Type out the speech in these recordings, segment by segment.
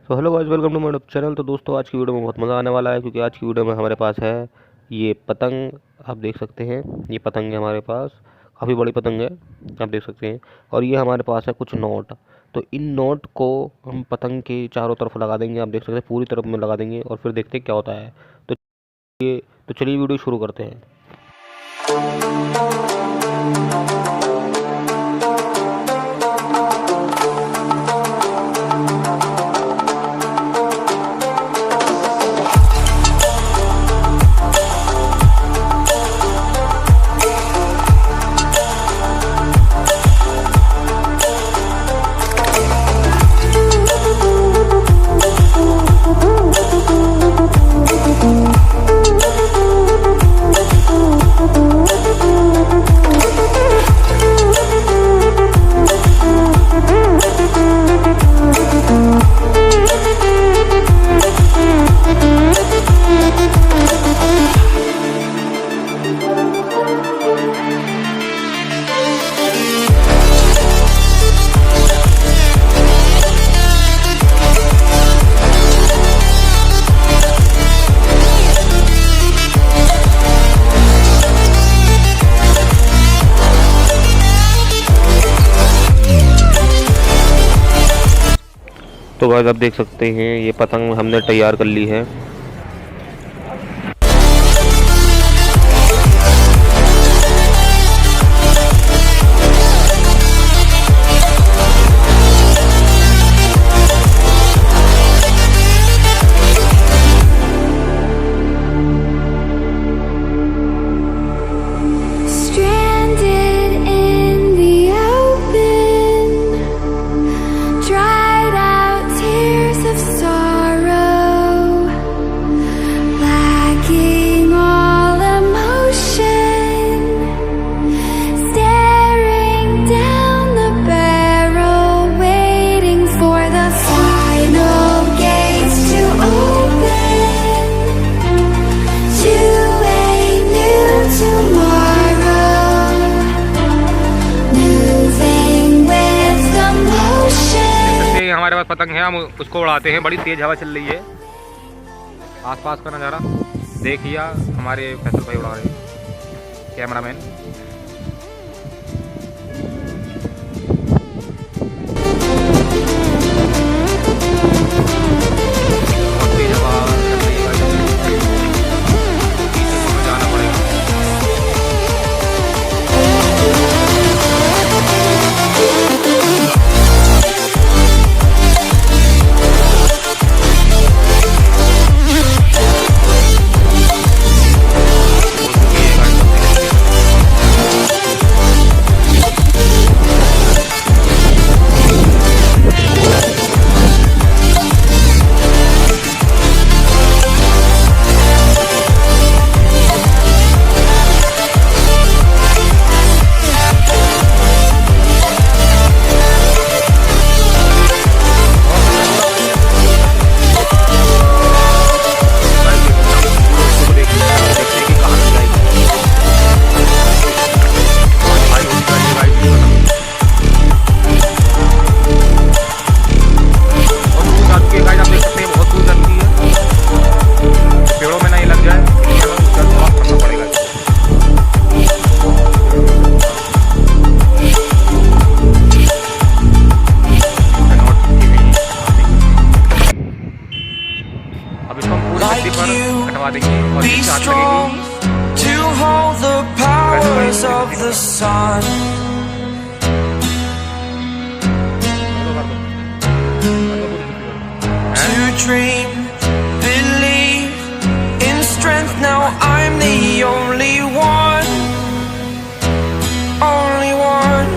तो hello guys, welcome to my channel. तो दोस्तों, आज की वीडियो में बहुत मज़ा आने वाला है, क्योंकि आज की वीडियो में हमारे पास है ये पतंग। आप देख सकते हैं, ये पतंग है हमारे पास, काफ़ी बड़ी पतंग है, आप देख सकते हैं। और ये हमारे पास है कुछ नोट। तो इन नोट को हम पतंग के चारों तरफ लगा देंगे, आप देख सकते हैं, पूरी तरफ में लगा देंगे और फिर देखते हैं क्या होता है। तो चलिए वीडियो शुरू करते हैं। तो गाइस, आप देख सकते हैं, ये पतंग हमने तैयार कर ली है। हमारे पास पतंग है, हम उसको उड़ाते हैं। बड़ी तेज हवा चल रही है। आसपास का नज़ारा देखिए, हमारे फैसल भाई उड़ा रहे हैं, कैमरामैन। बहुत तेज हवा चल रही है, जाना पड़ेगा। Be strong to hold the powers of the sun. To dream, believe in strength. Now I'm the only one, only one.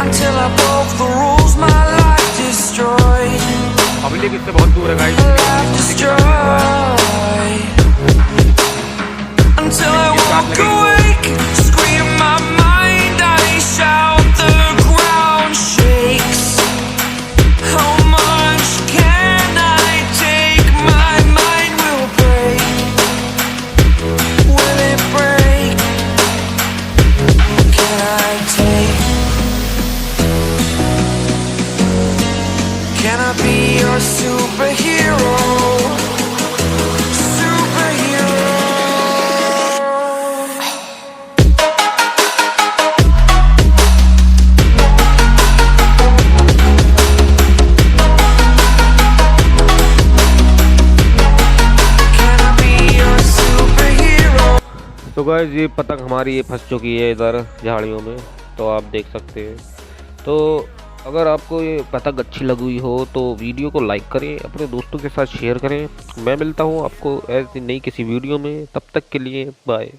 Until I broke the rules, my life destroyed. Public इससे बहुत दूर है guys. Life destroyed. Until I woke awake, scream my mind, I shout, the ground shakes. How much can I take? My mind will break. I be your superhero? Superhero. Can I be your superhero? तो guys ये पतंग हमारी ये फंस चुकी है इधर झाड़ियों में, तो आप देख सकते हैं। तो अगर आपको ये पतंग अच्छी लगी हो तो वीडियो को लाइक करें, अपने दोस्तों के साथ शेयर करें। मैं मिलता हूँ आपको ऐसी नई किसी वीडियो में, तब तक के लिए बाय।